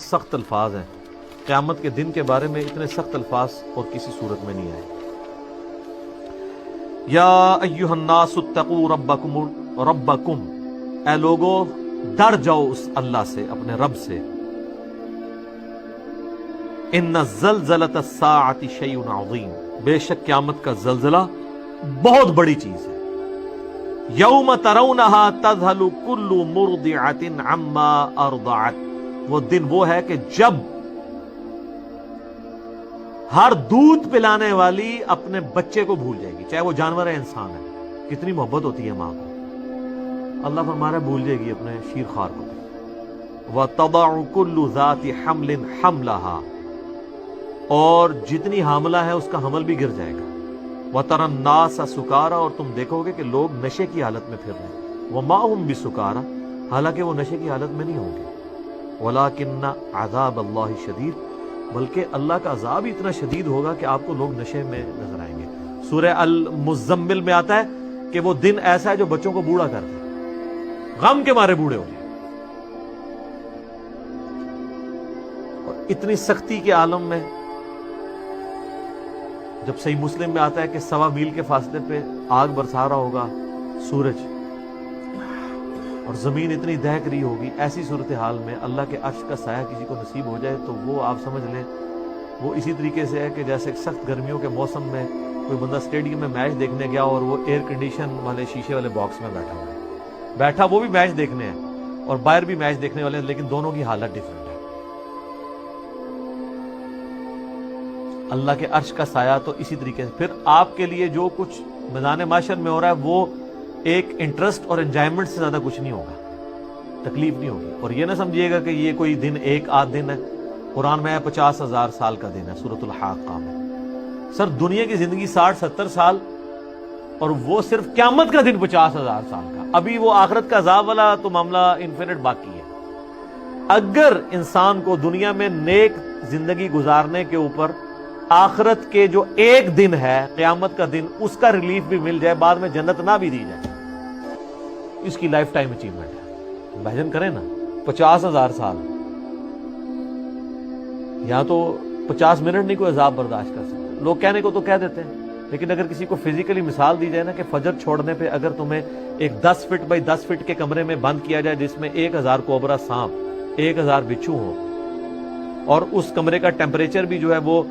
سخت الفاظ ہیں، قیامت کے دن کے بارے میں اتنے سخت الفاظ اور کسی صورت میں نہیں آئے۔ یا ایھا الناس اتقوا ربکم، اے لوگو ڈر جاؤ اس اللہ سے، اپنے رب سے۔ ان زلزلۃ الساعۃ شیء عظیم، بے شک قیامت کا زلزلہ بہت بڑی چیز ہے۔ یوم ترونھا تذہل کل مرضعۃ عما ارضعت، وہ دن وہ ہے کہ جب ہر دودھ پلانے والی اپنے بچے کو بھول جائے گی، چاہے وہ جانور ہے انسان ہے۔ کتنی محبت ہوتی ہے ماں کو، اللہ فرما رہا ہے بھول جائے گی اپنے شیر خوار کو۔ وَتَضَعُ كُلُّ ذَاتِ حَمْلٍ حَمْلَهَا، اور جتنی حاملہ ہے اس کا حمل بھی گر جائے گا۔ وَتَرَى النَّاسَ سُكَارَى، اور تم دیکھو گے کہ لوگ نشے کی حالت میں پھر رہے ہیں۔ وَمَا هُمْ بِسُكَارَى، حالانکہ وہ نشے کی حالت میں نہیں ہوں گے۔ وَلَكِنَّ عَذَابَ اللَّهِ شَدِيدٌ، بلکہ اللہ کا عذاب اتنا شدید ہوگا کہ آپ کو لوگ نشے میں نظر آئیں گے۔ سورہ المزمل میں آتا ہے کہ وہ دن ایسا ہے جو بچوں کو بوڑھا کر دے، غم کے مارے بوڑھے ہو جائیں۔ اور اتنی سختی کے عالم میں جب صحیح مسلم میں آتا ہے کہ 1.25 میل کے فاصلے پہ آگ برسا رہا ہوگا سورج، اور زمین اتنی دہک رہی ہوگی، ایسی صورتحال میں اللہ کے عرش کا سایہ کسی کو نصیب ہو جائے تو وہ آپ سمجھ لیں وہ اسی طریقے سے ہے کہ جیسے سخت گرمیوں کے موسم میں کوئی بندہ اسٹیڈیم میں میچ دیکھنے گیا اور وہ ایئر کنڈیشن والے شیشے والے باکس میں بیٹھا ہوا ہے، بیٹھا وہ بھی میچ دیکھنے ہیں اور باہر بھی میچ دیکھنے والے ہیں، لیکن دونوں کی حالت ڈیفرنٹ ہے۔ اللہ کے عرش کا سایہ تو اسی طریقے سے پھر آپ کے لیے جو کچھ میدان معاشر میں ہو رہا ہے وہ ایک انٹرسٹ اور انجوائمنٹ سے زیادہ کچھ نہیں ہوگا، تکلیف نہیں ہوگی۔ اور یہ نہ سمجھیے گا کہ یہ کوئی دن ایک آدھ دن ہے، قرآن میں ہے 50,000 سال کا دن ہے، سورۃ الحاقہ میں۔ سر دنیا کی زندگی 60-70 سال، اور وہ صرف قیامت کا دن 50,000 سال کا۔ ابھی وہ آخرت کا عذاب والا تو معاملہ انفینٹ باقی ہے۔ اگر انسان کو دنیا میں نیک زندگی گزارنے کے اوپر آخرت کے جو ایک دن ہے قیامت کا دن، اس کا ریلیف بھی مل جائے، بعد میں جنت نہ بھی دی جائے، اس کی لائف ٹائم اچیومنٹ ہے۔ امیجن کریں نا 50,000 سال، یہاں تو 50 منٹ نہیں کوئی عذاب برداشت کر سکتے۔ لوگ کہنے کو تو کہہ دیتے ہیں، لیکن اگر کسی کو فزیکلی مثال دی جائے نا کہ فجر چھوڑنے پہ اگر تمہیں ایک 10 فٹ بائی 10 فٹ کے کمرے میں بند کیا جائے جس میں 1000 کوبرا سانپ، 1000 بچھو ہو، اور اس کمرے کا ٹیمپریچر بھی جو ہے وہ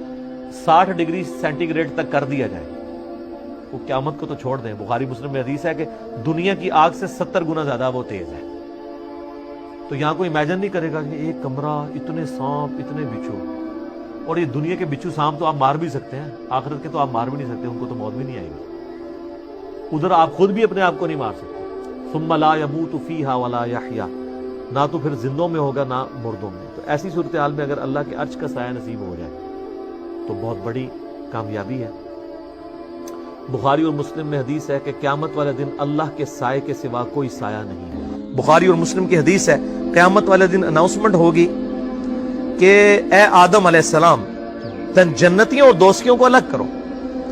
60 ڈگری سینٹی گریڈ تک کر دیا جائے، وہ قیامت کو تو چھوڑ دیں۔ بخاری مسلم میں حدیث ہے کہ دنیا کی آگ سے 70 گنا زیادہ وہ تیز ہے۔ تو یہاں کوئی امیجن نہیں کرے گا کہ ایک کمرہ، اتنے سانپ، اتنے بچھو، اور یہ دنیا کے بچھو سانپ تو آپ مار بھی سکتے ہیں، آخرت کے تو آپ مار بھی نہیں سکتے، ان کو تو موت بھی نہیں آئے گی۔ ادھر آپ خود بھی اپنے آپ کو نہیں مار سکتے۔ ثم لا يموت فيها ولا يحيى، نہ تو پھر زندوں میں ہوگا نہ مردوں میں۔ تو ایسی صورتحال میں اگر اللہ کے عرش کا سایہ نصیب ہو جائے تو بہت بڑی کامیابی ہے۔ بخاری اور مسلم میں حدیث ہے کہ قیامت والے دن اللہ کے سائے کے سوا کوئی سایہ نہیں۔ بخاری اور مسلم کی حدیث ہے قیامت والے دن اناؤنسمنٹ ہوگی کہ اے آدم علیہ السلام، جنتیوں اور دوستیوں کو الگ کرو۔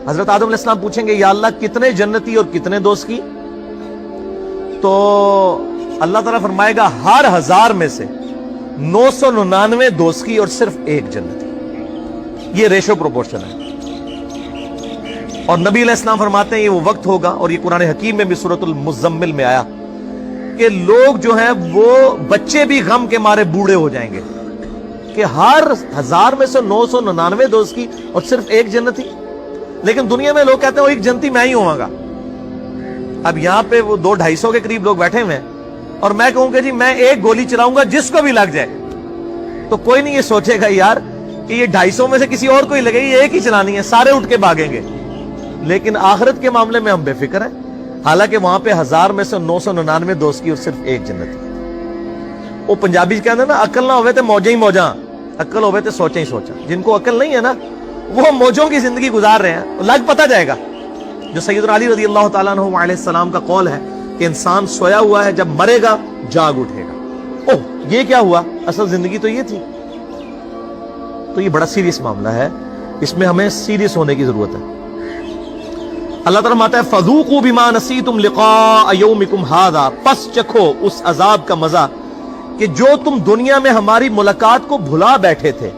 حضرت آدم علیہ السلام پوچھیں گے یا اللہ کتنے جنتی اور کتنے دوست کی؟ تو اللہ تعالیٰ فرمائے گا ہر 1000 میں سے 999 دوست کی اور صرف ایک جنتی۔ یہ ریشو پروپورشن ہے۔ اور نبی علیہ السلام فرماتے ہیں یہ وہ وقت ہوگا، اور یہ قرآن حکیم میں بھی سورۃ المزمل میں آیا، کہ لوگ جو ہیں وہ بچے بھی غم کے مارے بوڑھے ہو جائیں گے کہ ہر 1000 میں سے 999 دوست کی اور صرف ایک جنتی۔ لیکن دنیا میں لوگ کہتے ہیں وہ ایک جنتی میں ہی ہوں گا۔ اب یہاں پہ وہ 200-250 کے قریب لوگ بیٹھے ہوئے ہیں، اور میں کہوں گا جی میں ایک گولی چلاؤں گا جس کو بھی لگ جائے، تو کوئی نہیں یہ سوچے گا یار کہ یہ 250 میں سے کسی اور کو ہی لگے گی، یہ ایک ہی چلانی ہے، سارے اٹھ کے بھاگیں گے۔ لیکن آخرت کے معاملے میں ہم بے فکر ہیں، حالانکہ وہاں پہ 1000 میں سے 999 دوست کی اور صرف ایک جنتی۔ وہ پنجابی کہتے ہیں نا عقل نہ ہوئے تے موجیں ہی موجاں، عقل ہوئے تے سوچیں ہی سوچاں۔ جن کو عقل نہیں ہے نا وہ موجوں کی زندگی گزار رہے ہیں، لگ پتہ جائے گا۔ جو سیدنا علی رضی اللہ تعالیٰ عنہ علیہ السلام کا قول ہے کہ انسان سویا ہوا ہے، جب مرے گا جاگ اٹھے گا۔ اوہ یہ کیا ہوا، اصل زندگی تو یہ تھی۔ تو یہ بڑا سیریس معاملہ ہے، اس میں ہمیں سیریس ہونے کی ضرورت ہے۔ اللہ تعالیٰ فرماتا ہے فَذُوقُوا بِمَا نَسِيتُمْ لِقَاءَ يَوْمِكُمْ هَذَا، پس چکھو اس عذاب کا مزہ کہ جو تم دنیا میں ہماری ملاقات کو بھلا بیٹھے تھے،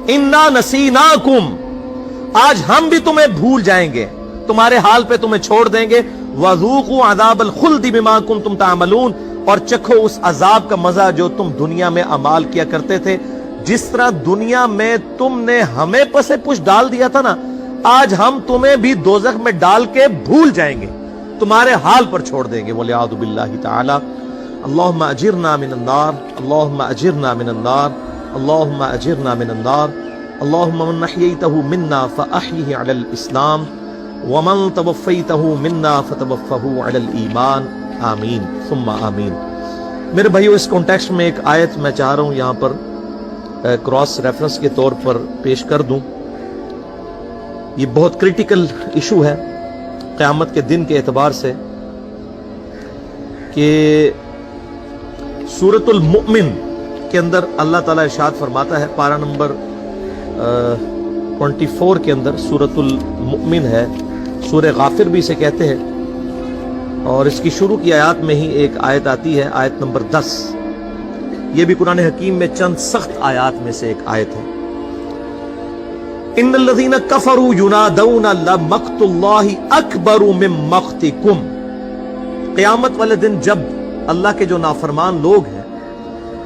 انا نسیناکم، آج ہم بھی تمہیں بھول جائیں گے، تمہارے حال پہ تمہیں چھوڑ دیں گے، وذوقوا عذاب الخلد بما کنتم تعملون، اور چکھو اس عذاب کا مزہ جو تم دنیا میں اعمال کیا کرتے تھے۔ جس طرح دنیا میں تم نے ہمیں پسے پش ڈال دیا تھا نا، آج ہم تمہیں بھی دوزخ میں ڈال کے بھول جائیں گے، تمہارے حال پر چھوڑ دیں گے۔ والعیاذ باللہ تعالی۔ اللہم اجرنا من النار، اللہم اجرنا من النار، اللہم اجرنا من النار، اللہم من احییتہ منا فاحیہ علی الاسلام ومن توفیتہ منا فتوفہ علی الایمان، آمین ثم آمین۔ میرے بھائیو، اس کانٹیکسٹ میں ایک آیت میں چاہ رہا ہوں یہاں پر کراس ریفرنس کے طور پر پیش کر دوں۔ یہ بہت کریٹیکل ایشو ہے قیامت کے دن کے اعتبار سے، کہ سورۃ المؤمن کے اندر اللہ تعالیٰ ارشاد فرماتا ہے، پارہ نمبر 24 کے اندر سورۃ المؤمن ہے، سورہ غافر بھی اسے کہتے ہیں، اور اس کی شروع کی آیات میں ہی ایک آیت آتی ہے، آیت نمبر 10۔ یہ بھی قرآن حکیم میں چند سخت آیات میں سے ایک آیت ہے۔ ان الذین کفروا ینادون لمقت اللہ اکبر من مقتکم، قیامت والے دن جب اللہ کے جو نافرمان لوگ ہیں،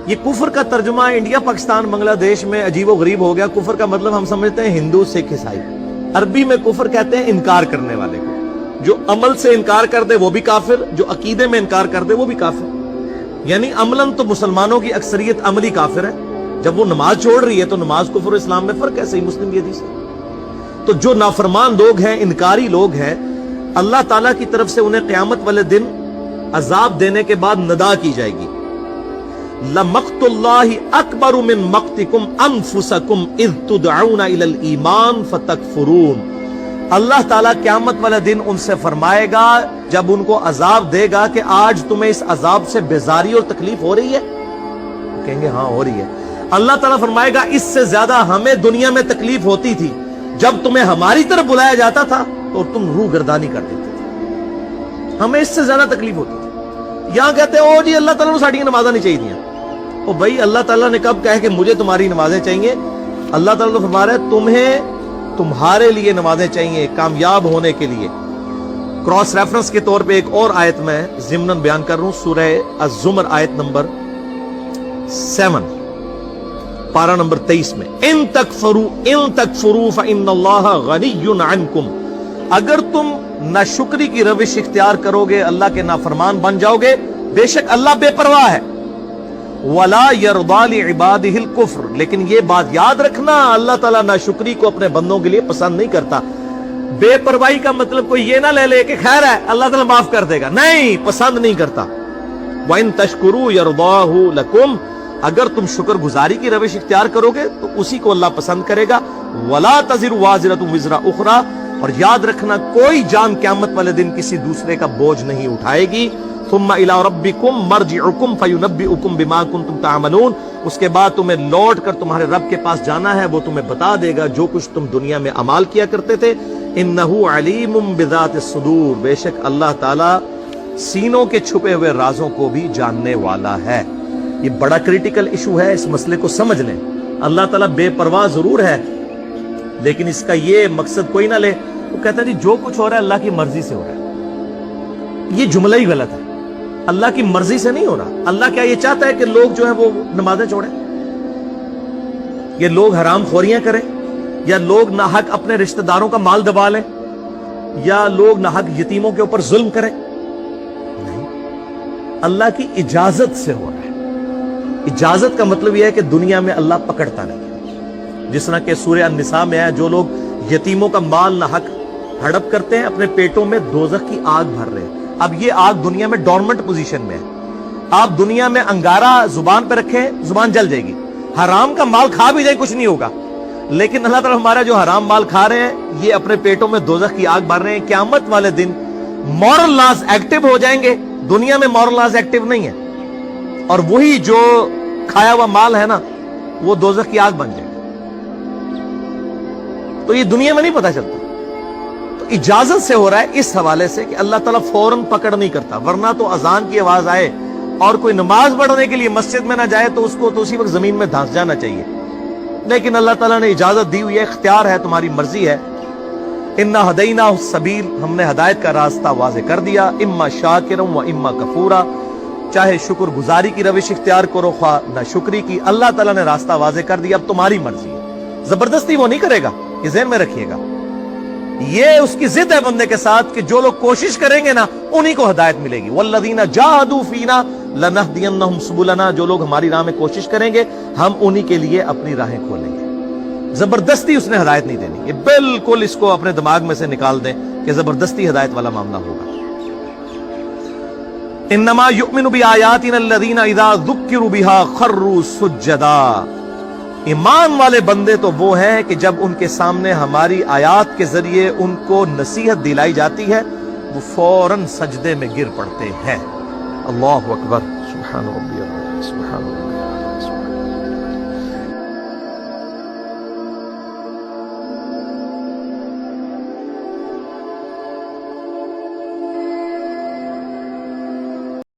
یہ کفر کا ترجمہ انڈیا پاکستان بنگلہ دیش میں عجیب و غریب ہو گیا۔ کفر کا مطلب ہم سمجھتے ہیں ہندو سکھ عیسائی، عربی میں کفر کہتے ہیں انکار کرنے والے کو، جو عمل سے انکار کر دے وہ بھی کافر، جو عقیدے میں انکار کر دے وہ بھی کافر۔ یعنی عملاً تو مسلمانوں کی اکثریت عملی کافر ہے، جب وہ نماز چھوڑ رہی ہے تو نماز کفر و اسلام میں فرق ہے، صحیح مسلم کی حدیث ہے۔ تو جو نافرمان لوگ ہیں، انکاری لوگ ہیں، اللہ تعالیٰ کی طرف سے انہیں قیامت والے دن عذاب دینے کے بعد ندا کی جائے گی۔ لَمَقْتُ اللَّهِ أَكْبَرُ مِن مَقْتِكُمْ أَنفُسَكُمْ إِذْ تُدْعَوْنَ إِلَى الْإِيمَانِ فَتَكْفُرُونَ۔ اللہ تعالیٰ قیامت والا دن ان سے فرمائے گا جب ان کو عذاب دے گا کہ آج تمہیں اس عذاب سے بیزاری اور تکلیف ہو رہی ہے، کہیں گے ہاں ہو رہی ہے۔ اللہ تعالیٰ فرمائے گا اس سے زیادہ ہمیں دنیا میں تکلیف ہوتی تھی، جب تمہیں ہماری طرف بلایا جاتا تھا تو تم روح گردانی کر دیتے تھے، ہمیں اس سے زیادہ تکلیف ہوتی تھی۔ یہاں کہتے ہیں او جی اللہ تعالیٰ نے ساڑی نمازیں نہیں چاہیے دیا۔ او بھائی، اللہ تعالیٰ نے کب کہا کہ مجھے تمہاری نمازیں چاہیے؟ اللہ تعالیٰ تو فرما رہا ہے تمہیں تمہارے لیے نمازیں چاہیے کامیاب ہونے کے لیے۔ کراس ریفرنس کے طور پہ ایک اور آیت میں ضمناً بیان کر رہا ہوں، سورہ الزمر آیت نمبر 7 پارہ نمبر 23 میں، ان تکفروا فإن اللہ غنی عنکم، اگر تم ناشکری کی روش اختیار کرو گے، اللہ کے نافرمان بن جاؤ گے، بے شک اللہ بے پرواہ ہے۔ وَلَا يَرْضَى لِعِبَادِهِ الْكُفْرِ، لیکن یہ بات یاد رکھنا اللہ تعالیٰ ناشکری کو اپنے بندوں کے لیے پسند نہیں کرتا۔ بے پرواہی کا مطلب کوئی یہ نہ لے لے کہ خیر ہے اللہ تعالیٰ معاف کر دے گا، نہیں، پسند نہیں کرتا۔ وَإِن تَشْكُرُوا يَرْضَاهُ لَكُمْ، اگر تم شکر گزاری کی روش اختیار کرو گے تو اسی کو اللہ پسند کرے گا۔ وَلَا تَزِرُ وَازِرَةٌ وِزْرَ أُخْرَىٰ، اور یاد رکھنا کوئی جان قیامت والے دن کسی دوسرے کا بوجھ نہیں اٹھائے گی۔ ثم الى ربکم مرجعکم فینبئکم بما کنتم تعملون، اس کے بعد تمہیں لوٹ کر تمہارے رب کے پاس جانا ہے، وہ تمہیں بتا دے گا جو کچھ تم دنیا میں عمال کیا کرتے تھے۔ انہ علیم بذات الصدور، بے شک اللہ تعالی سینوں کے چھپے ہوئے رازوں کو بھی جاننے والا ہے۔ یہ بڑا کریٹیکل ایشو ہے، اس مسئلے کو سمجھ لیں۔ اللہ تعالیٰ بے پرواہ ضرور ہے، لیکن اس کا یہ مقصد کوئی نہ لے، وہ کہتا ہے جی جو کچھ ہو رہا ہے اللہ کی مرضی سے ہو رہا ہے۔ یہ جملہ ہی غلط ہے، اللہ کی مرضی سے نہیں ہو رہا۔ اللہ کیا یہ چاہتا ہے کہ لوگ جو ہیں وہ نمازیں چھوڑیں، یہ لوگ حرام خوریاں کریں، یا لوگ ناحق اپنے رشتہ داروں کا مال دبا لیں، یا لوگ ناحق یتیموں کے اوپر ظلم کریں؟ نہیں، اللہ کی اجازت سے ہو رہا ہے۔ اجازت کا مطلب یہ ہے کہ دنیا میں اللہ پکڑتا نہیں، جس طرح کہ سورہ النساء میں ہے جو لوگ یتیموں کا مال ناحق ہڑپ کرتے ہیں اپنے پیٹوں میں دوزخ کی آگ بھر رہے ہیں۔ اب یہ آگ دنیا میں ڈورمنٹ پوزیشن میں ہے، آپ دنیا میں انگارہ زبان پہ رکھیں زبان جل جائے گی، حرام کا مال کھا بھی جائیں کچھ نہیں ہوگا، لیکن اللہ تعالیٰ ہمارا جو حرام مال کھا رہے ہیں یہ اپنے پیٹوں میں دوزخ کی آگ بھر رہے ہیں۔ قیامت والے دن مورل لاز ایکٹیو ہو جائیں گے، دنیا میں مورل لاز ایکٹیو نہیں ہے، اور وہی جو کھایا ہوا مال ہے نا وہ دوزخ کی آگ بن جائے گا۔ تو یہ دنیا میں نہیں پتا چلتا، تو اجازت سے ہو رہا ہے اس حوالے سے کہ اللہ تعالیٰ فوراً پکڑ نہیں کرتا، ورنہ تو اذان کی آواز آئے اور کوئی نماز پڑھنے کے لیے مسجد میں نہ جائے تو اس کو تو اسی وقت زمین میں دھانس جانا چاہیے. لیکن اللہ تعالیٰ نے اجازت دی ہوئی ہے, اختیار ہے, تمہاری مرضی ہے. انا ہدیناہ السبیل, ہم نے ہدایت کا راستہ واضح کر دیا. اما شاکرا و اما کفورا, چاہے شکر گزاری کی روش اختیار کرو خواہ نہ شکری کی. اللہ تعالیٰ نے راستہ واضح کر دیا, اب تمہاری مرضی ہے. زبردستی وہ نہیں کرے گا, یہ ذہن میں رکھیے گا. یہ اس کی ضد ہے بندے کے ساتھ کہ جو لوگ کوشش کریں گے نا انہی کو ہدایت ملے گی. والذین جاہدوا فینا لنہدینہم سبلنا, جو لوگ ہماری راہ میں کوشش کریں گے ہم انہی کے لیے اپنی راہیں کھولیں گے. زبردستی اس نے ہدایت نہیں دینی. یہ بالکل اس کو اپنے دماغ میں سے نکال دیں کہ زبردستی ہدایت والا معاملہ ہوگا. انما یؤمن بآیاتنا الذین اذا ذکروا بها خروا سجدا, ایمان والے بندے تو وہ ہیں کہ جب ان کے سامنے ہماری آیات کے ذریعے ان کو نصیحت دلائی جاتی ہے وہ فوراً سجدے میں گر پڑتے ہیں. اللہ اکبر, سبحان ربی اللہ, سبحان اللہ.